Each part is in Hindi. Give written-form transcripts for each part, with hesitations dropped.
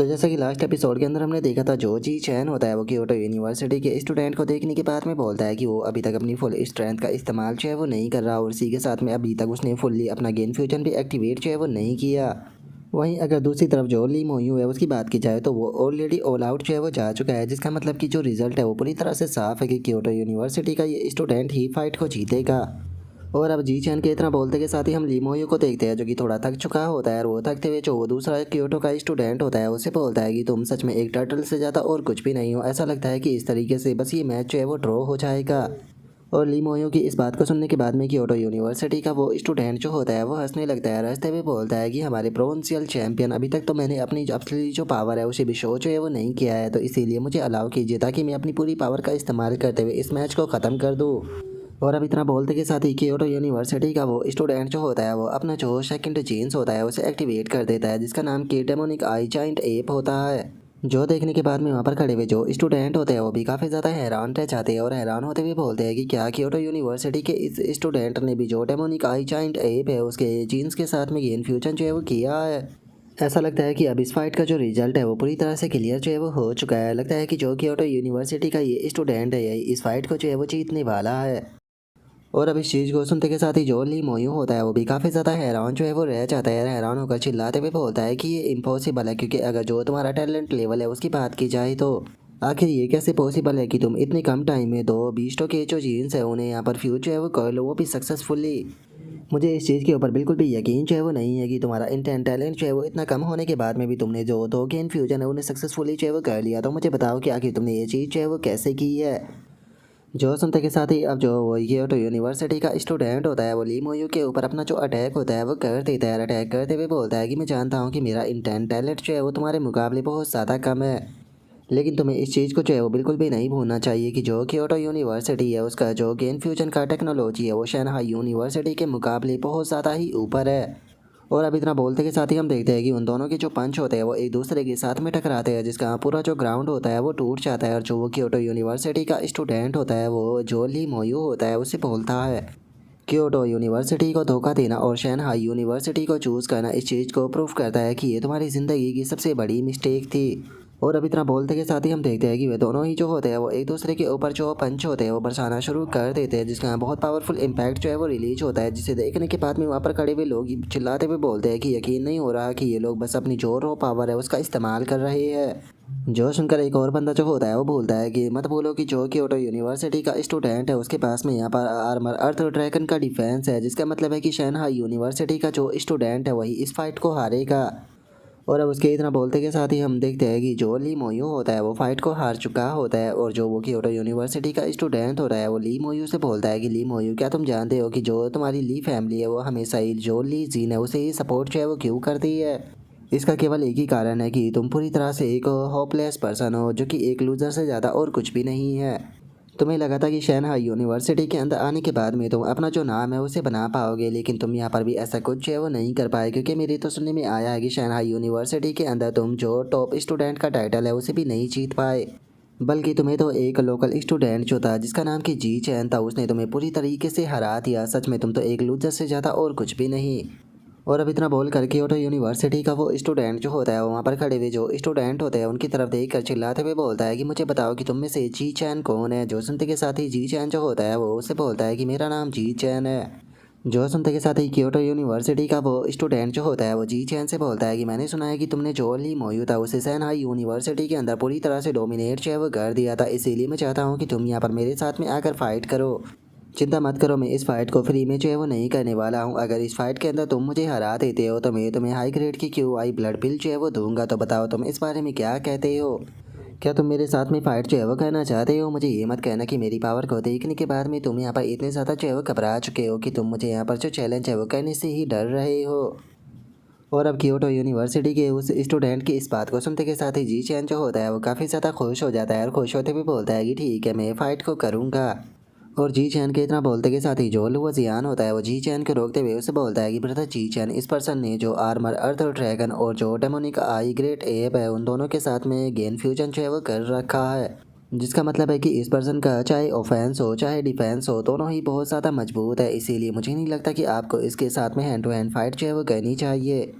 तो जैसा कि लास्ट एपिसोड के अंदर हमने देखा था, जो जी चैन होता है वो क्योटो यूनिवर्सिटी के स्टूडेंट को देखने के बाद में बोलता है कि वो अभी तक अपनी फुल स्ट्रेंथ का इस्तेमाल जो है वो नहीं कर रहा, और इसी के साथ में अभी तक उसने फुल्ली अपना गेन फ्यूजन भी एक्टिवेट जो है वो नहीं किया। वहीं अगर दूसरी तरफ जो ली मोयू है उसकी बात की जाए तो वो ऑलरेडी ऑल आउट जो है वो जा चुका है, जिसका मतलब कि जो रिजल्ट है वो पूरी तरह से साफ है कि क्योटो यूनिवर्सिटी का ये स्टूडेंट ही फाइट को जीतेगा। और अब जी चैन के इतना बोलते के साथ ही हम लीमोयू को देखते हैं, जो कि थोड़ा थक चुका होता है, और वो थकते हुए जो वो दूसरा क्योटो का स्टूडेंट होता है उससे बोलता है कि तुम सच में एक टर्टल से ज़्यादा और कुछ भी नहीं हो। ऐसा लगता है कि इस तरीके से बस ये मैच जो है वो ड्रॉ हो जाएगा। और लीमोयू की इस बात को सुनने के बाद में क्योटो यूनिवर्सिटी का वो स्टूडेंट जो होता है वो हंसने लगता है, हंसते हुए बोलता है कि हमारे प्रोविंशियल चैंपियन, अभी तक तो मैंने अपनी असली जो पावर है उसे भी शो जो है वो नहीं किया है, तो इसीलिए मुझे अलाउ कीजिए ताकि मैं अपनी पूरी पावर का इस्तेमाल करते हुए इस मैच को ख़त्म कर दूँ। और अब इतना बोलते के साथ ही क्योटो यूनिवर्सिटी का वो स्टूडेंट जो होता है वो अपना जो सेकंड जीन्स होता है उसे एक्टिवेट कर देता है, जिसका नाम की डेमोनिक आई जाइंट एप होता है। जो देखने के बाद में वहाँ पर खड़े हुए जो स्टूडेंट होते हैं वो भी काफ़ी ज़्यादा हैरान रह जाते हैं, और हैरान होते हुए बोलते हैं कि क्या क्योटो यूनिवर्सिटी के इस स्टूडेंट ने भी जो डेमोनिक आई जाइंट एप है उसके जीन्स के साथ में गेन फ्यूजन जो है वो किया है। ऐसा लगता है कि अब इस फाइट का जो रिजल्ट है वो पूरी तरह से क्लियर जो है वो हो चुका है। लगता है कि जो क्योटो यूनिवर्सिटी का ये स्टूडेंट है इस फाइट को जो है वो जीतने वाला है। और अब इस चीज़ को सुनते के साथ ही जो ली मोयू होता है वो भी काफ़ी ज़्यादा हैरान जो है वो रह जाता है, हैरान होकर चिल्लाते हुए बोलता है कि ये इम्पॉसिबल है, क्योंकि अगर जो तुम्हारा टैलेंट लेवल है उसकी बात की जाए तो आखिर ये कैसे पॉसिबल है कि तुम इतने कम टाइम में दो बीस्टों के जो जीन्स है उन्हें यहाँ पर फ्यूज जो है वो कर लो, वो भी सक्सेसफुली। मुझे इस चीज़ के ऊपर बिल्कुल भी यकीन जो है वो नहीं है कि तुम्हारा इंटेंट टैलेंट जो है वो इतना कम होने के बाद में भी तुमने जो दो गेन फ्यूजन है उन्हें सक्सेसफुली जो है वो कर लिया। तो मुझे बताओ कि आखिर तुमने ये चीज़ जो है वो कैसे की है। जो सुनते के साथ ही अब जो वो क्योटो यूनिवर्सिटी का स्टूडेंट होता है वो ली मोयू के ऊपर अपना जो अटैक होता है वो कर देता है। अटैक करते हुए बोलता है कि मैं जानता हूँ कि मेरा इंटेंट टैलेंट जो है वो तुम्हारे मुकाबले बहुत ज़्यादा कम है, लेकिन तुम्हें इस चीज़ को जो है वो बिल्कुल भी नहीं भूलना चाहिए कि जो क्योटो यूनिवर्सिटी है उसका जो गेन फ्यूजन का टेक्नोलॉजी है वो शंघाई यूनिवर्सिटी के मुकाबले बहुत ज़्यादा ही ऊपर है। और अब इतना बोलते के साथ ही हम देखते हैं कि उन दोनों के जो पंच होते हैं वो एक दूसरे के साथ में टकराते हैं, जिसका पूरा जो ग्राउंड होता है वो टूट जाता है। और जो वो क्योटो यूनिवर्सिटी का स्टूडेंट होता है वो जो ली मोयू होता है उससे बोलता है क्योटो यूनिवर्सिटी को धोखा देना और शंघाई यूनिवर्सिटी को चूज़ करना इस चीज़ को प्रूफ करता है कि ये तुम्हारी ज़िंदगी की सबसे बड़ी मिस्टेक थी। और अब इतना बोलते के साथ ही हम देखते हैं कि वे दोनों ही जो होते हैं वो एक दूसरे के ऊपर जो पंच होते हैं वो बरसाना शुरू कर देते हैं, जिसका बहुत पावरफुल इम्पैक्ट जो है वो रिलीज होता है, जिसे देखने के बाद में वहाँ पर खड़े हुए लोग चिल्लाते हुए बोलते हैं कि यकीन नहीं हो रहा कि ये लोग बस अपनी जो रॉ पावर है उसका इस्तेमाल कर रहे हैं। जो सुनकर एक और बंदा जो होता है वो बोलता है कि मत बोलो कि जो क्योटो यूनिवर्सिटी का स्टूडेंट है उसके पास में यहाँ पर आर्मर अर्थ ड्रैगन का डिफेंस है, जिसका मतलब है कि शंघाई यूनिवर्सिटी का जो स्टूडेंट है वही इस फाइट को हारेगा। और अब उसके इतना बोलते के साथ ही हम देखते हैं कि जो ली मोयू होता है वो फाइट को हार चुका होता है, और जो वो क्योटो यूनिवर्सिटी का स्टूडेंट होता है वो ली मोयू से बोलता है कि ली मोयू, क्या तुम जानते हो कि जो तुम्हारी ली फैमिली है वो हमेशा ही जो ली जीन है उसे ही सपोर्ट जो है वो क्यों करती है। इसका केवल एक ही कारण है कि तुम पूरी तरह से एक होपलेस पर्सन हो, जो कि एक लूज़र से ज़्यादा और कुछ भी नहीं है। तुम्हें लगा था कि शंघाई यूनिवर्सिटी के अंदर आने के बाद में तुम अपना जो नाम है उसे बना पाओगे, लेकिन तुम यहाँ पर भी ऐसा कुछ है वो नहीं कर पाए, क्योंकि मेरी तो सुनने में आया है कि शंघाई यूनिवर्सिटी के अंदर तुम जो टॉप स्टूडेंट का टाइटल है उसे भी नहीं जीत पाए, बल्कि तुम्हें तो एक लोकल स्टूडेंट जो था जिसका नाम कि जी चैन था उसने तुम्हें पूरी तरीके से हरा दिया। सच में तुम तो एक लूजर से ज़्यादा और कुछ भी नहीं। और अब इतना बोल कर क्योटो यूनिवर्सिटी का वो स्टूडेंट जो होता है वो वहाँ पर खड़े हुए जो स्टूडेंट होते हैं उनकी तरफ देख कर चिल्लाते हुए बोलता है कि मुझे बताओ कि तुम में से जी चैन कौन है। जो सुनते के साथ ही जी चैन जो होता है वो उससे बोलता है कि मेरा नाम जी चैन है। जो सुनते के साथ ही क्योटो यूनिवर्सिटी का वो स्टूडेंट जो होता है वो जी चैन से बोलता है कि मैंने सुना है कि तुमने जो ली मोयू था उसे शंघाई यूनिवर्सिटी के अंदर पूरी तरह से डोमिनेट जो है वो कर दिया था, इसीलिए मैं चाहता हूँ कि तुम यहाँ पर मेरे साथ में आकर फाइट करो। चिंता मत करो, मैं इस फाइट को फ्री में जो है वो नहीं करने वाला हूँ। अगर इस फाइट के अंदर तुम मुझे हरा देते हो तो मैं तुम्हें हाई ग्रेड की क्यू आई ब्लड पिल जो है वो दूंगा। तो बताओ तुम इस बारे में क्या कहते हो। क्या तुम मेरे साथ में फाइट जो है वो करना चाहते हो। मुझे ये मत कहना कि मेरी पावर को देखने के बाद में तुम यहाँ पर इतने ज़्यादा जो है वो घबरा चुके हो कि तुम मुझे यहाँ पर जो चैलेंज है वो करने से ही डर रहे हो। और अब क्योटो यूनिवर्सिटी के उस स्टूडेंट की इस बात को सुनते के साथ ही जी चैन जो होता है वो काफ़ी ज़्यादा खुश हो जाता है, और खुश होते हुए बोलता है कि ठीक है मैं फ़ाइट को करूँगा। और जी चैन के इतना बोलते के साथ ही जो वो जियान होता है वो जी चैन को रोकते हुए उसे बोलता है कि ब्रदर जी चैन, इस पर्सन ने जो आर्मर अर्थ ड्रैगन और जो डेमोनिक आई ग्रेट एप है उन दोनों के साथ में गेन फ्यूजन जो है वो कर रखा है, जिसका मतलब है कि इस पर्सन का चाहे ऑफेंस हो चाहे डिफेंस हो दोनों ही बहुत ज़्यादा मजबूत है। इसीलिए मुझे नहीं लगता कि आपको इसके साथ में हैंड टू हैंड फाइट जो है वो करनी चाहिए।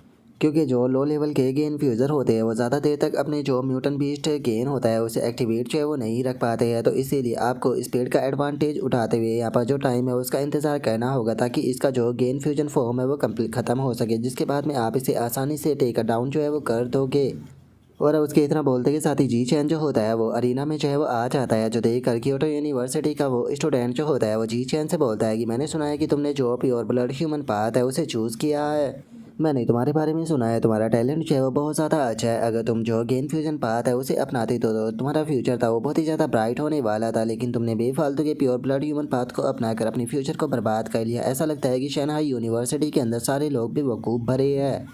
क्योंकि जो लो लेवल के गेन फ्यूज़र होते हैं वो ज़्यादा देर तक अपने जो म्यूटेंट बीस्ट गेन होता है उसे एक्टिवेट जो है वो नहीं रख पाते हैं। तो इसीलिए आपको स्पीड का एडवांटेज उठाते हुए यहाँ पर जो टाइम है उसका इंतज़ार करना होगा, ताकि इसका जो गेन फ्यूजन फॉर्म है वो कम्प्लीट ख़त्म हो सके, जिसके बाद में आप इसे आसानी से टेक डाउन जो है वो कर दोगे। और अब उसके इतना बोलते के साथ ही जी चैन जो होता है वो अरीना में जो है वो आ जाता है, जो देख कर क्योटो यूनिवर्सिटी का वो स्टूडेंट जो होता है वो जी चैन से बोलता है कि मैंने सुना है कि तुमने जो प्योर ब्लड ह्यूमन पाथ है उसे चूज़ किया है। मैंने तुम्हारे बारे में सुना है, तुम्हारा टैलेंट जो है वो बहुत ज़्यादा अच्छा है। अगर तुम जो गेन फ्यूजन पाथ है उसे अपनाते तो तुम्हारा फ्यूचर था वो बहुत ही ज़्यादा ब्राइट होने वाला था, लेकिन तुमने बेफालतू के प्योर ब्लड ह्यूमन पाथ को अपनाकर अपने फ्यूचर को बर्बाद कर लिया। ऐसा लगता है कि शंघाई यूनिवर्सिटी के अंदर सारे लोग भी वकूफ़ भरे हैं।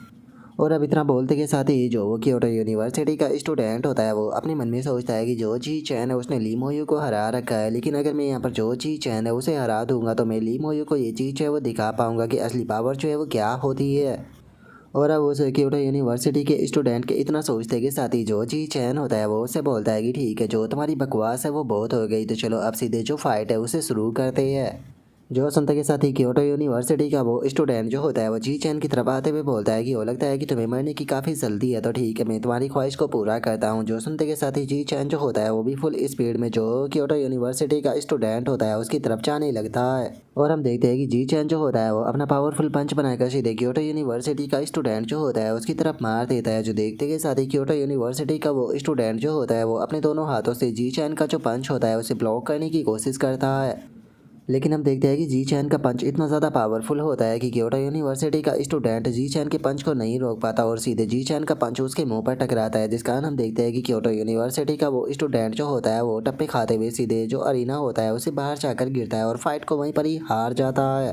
और अब इतना बोलते के साथ ही जो वो क्योटो यूनिवर्सिटी का स्टूडेंट होता है वो अपने मन में सोचता है कि जो जी चैन है उसने ली मोयू को हरा रखा है, लेकिन अगर मैं यहाँ पर जो जी चैन है उसे हरा दूंगा तो मैं ली मोयू को ये चीज़ है वो दिखा पाऊंगा कि असली पावर जो है वो क्या होती है। और अब उस क्योटो यूनिवर्सिटी के स्टूडेंट के इतना सोचते के साथ ही जो जी चैन होता है वो उससे बोलता है कि ठीक है, जो तुम्हारी बकवास है वो बहुत हो गई, तो चलो अब सीधे जो फाइट है उसे शुरू करते हैं। जो सुनते के साथ ही क्योटो यूनिवर्सिटी का वो स्टूडेंट जो होता है वो जी चैन की तरफ आते हुए बोलता है कि वो लगता है कि तुम्हें मरने की काफ़ी जल्दी है, तो ठीक है मैं तुम्हारी ख्वाहिश को पूरा करता हूँ। जो सुनते के साथ ही जी चैन जो होता है वो भी फुल स्पीड में जो क्योटो यूनिवर्सिटी का स्टूडेंट होता है उसकी तरफ जाने लगता है। और हम देखते हैं कि जी चैन जो होता है वो अपना पावरफुल पंच बनाकर सीधे क्योटो यूनिवर्सिटी का स्टूडेंट जो होता है उसकी तरफ मार देता है। जो देखते के साथ ही क्योटो यूनिवर्सिटी का वो स्टूडेंट जो होता है वो अपने दोनों हाथों से जी चैन का जो पंच होता है उसे ब्लॉक करने की कोशिश करता है, लेकिन हम देखते हैं कि जी चैन का पंच इतना ज़्यादा पावरफुल होता है कि क्योटो यूनिवर्सिटी का स्टूडेंट जी चैन के पंच को नहीं रोक पाता और सीधे जी चैन का पंच उसके मुंह पर टकराता है, जिस कारण हम देखते हैं कि क्योटो यूनिवर्सिटी का वो स्टूडेंट जो होता है वो टप्पे खाते हुए सीधे जो अरीना होता है उसे बाहर जाकर गिरता है और फाइट को वहीं पर ही हार जाता है।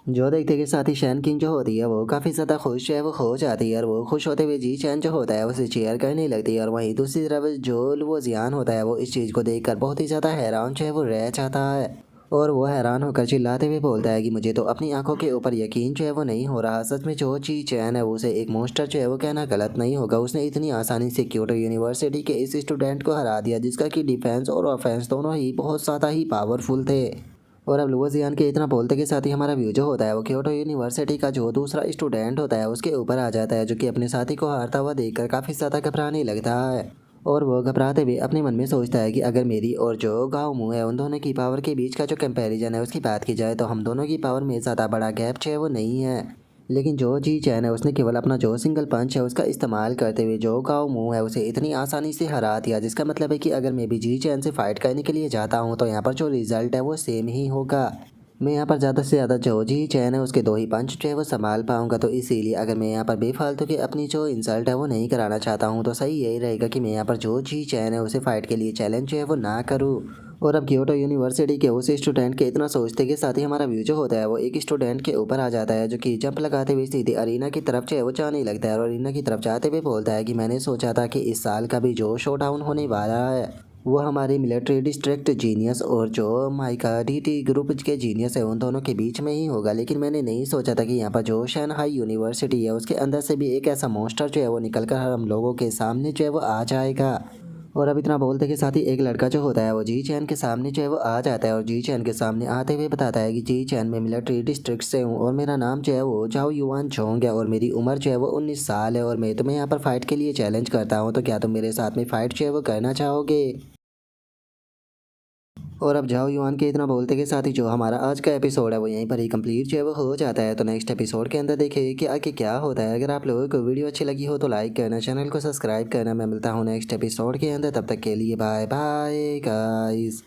जो देखते के साथ ही शैन किंग जो होती है वो काफ़ी ज़्यादा खुश है वो हो जाती है, और वो खुश होते हुए जी चैन जो होता है उसे चेयर करने लगती है। और वहीं दूसरी तरफ जो वो जियान होता है वो इस चीज़ को देखकर बहुत ही ज़्यादा हैरान जो है वो रह जाता है, और वो हैरान होकर चिल्लाते हुए बोलता है कि मुझे तो अपनी आंखों के ऊपर यकीन जो है वो नहीं हो रहा। सच में जो जी चैन है उसे एक मोस्टर जो है वो कहना गलत नहीं होगा। उसने इतनी आसानी से क्योटो यूनिवर्सिटी के इस स्टूडेंट को हरा दिया जिसका कि डिफेंस और ऑफेंस दोनों ही बहुत ज़्यादा ही पावरफुल थे। और अब लुओजियान के इतना बोलते के साथ ही हमारा व्यू जो होता है वो क्योटो यूनिवर्सिटी का जो दूसरा स्टूडेंट होता है उसके ऊपर आ जाता है, जो कि अपने साथी को हारता हुआ देखकर काफ़ी ज़्यादा घबराने लगता है। और वो घबराते हुए अपने मन में सोचता है कि अगर मेरी और जो गाँव मुँह है उन दोनों की पावर के बीच का जो कंपैरिजन है उसकी बात की जाए तो हम दोनों की पावर में ज़्यादा बड़ा गैप जो है वो नहीं है। लेकिन जो जी चैन है उसने केवल अपना जो सिंगल पंच है उसका इस्तेमाल करते हुए जो गाँव मुँह है उसे इतनी आसानी से हरा दिया, जिसका मतलब है कि अगर मैं भी जी चैन से फाइट करने के लिए जाता हूँ तो यहाँ पर जो रिजल्ट है वो सेम ही होगा। मैं यहाँ पर ज़्यादा से ज़्यादा जो जी चैन है उसके दो ही पंच जो है वो संभाल पाऊंगा, तो इसीलिए अगर मैं यहाँ पर बेफालतू की अपनी जो इंसल्ट है वो नहीं कराना चाहता हूँ तो सही यही रहेगा कि मैं यहाँ पर जो जी चैन है उसे फाइट के लिए चैलेंज जो है वो ना करूँ। और अब क्योटो यूनिवर्सिटी के उस स्टूडेंट के इतना सोचते के साथ ही हमारा व्यू जो होता है वो एक स्टूडेंट के ऊपर आ जाता है, जो कि जंप लगाते हुए सीधे अरीना की तरफ जो है वो जाने लगता है, और अरीना की तरफ जाते हुए बोलता है कि मैंने सोचा था कि इस साल का भी जो शो डाउन होने वाला है वो हमारे मिलिट्री डिस्ट्रिक्ट जीनियस और जो माइका डीटी ग्रुप के जीनियस है उन दोनों के बीच में ही होगा, लेकिन मैंने नहीं सोचा था कि यहाँ पर जो शंघाई यूनिवर्सिटी है उसके अंदर से भी एक ऐसा मॉन्स्टर जो है वो निकल कर हम लोगों के सामने जो है वो आ जाएगा। और अब इतना बोलते के साथ ही एक लड़का जो होता है वो जी चैन के सामने जो है वो आ जाता है, और जी चैन के सामने आते हुए बताता है कि जी चैन मैं मिलिट्री डिस्ट्रिक्ट से हूँ और मेरा नाम जो है वो जाओ युआन चोंग है और मेरी उम्र जो है वो 19 साल है, और मैं तुम्हें यहाँ पर फाइट के लिए चैलेंज करता हूँ, तो क्या तुम मेरे साथ में फाइट जो है वो करना चाहोगे। और अब जाओ युआन के इतना बोलते के साथ ही जो हमारा आज का एपिसोड है वो यहीं पर ही कंप्लीट जो है वो हो जाता है। तो नेक्स्ट एपिसोड के अंदर देखिए कि आगे क्या होता है। अगर आप लोगों को वीडियो अच्छी लगी हो तो लाइक करना, चैनल को सब्सक्राइब करना। मैं मिलता हूँ नेक्स्ट एपिसोड के अंदर, तब तक के लिए बाय बाय गाइस।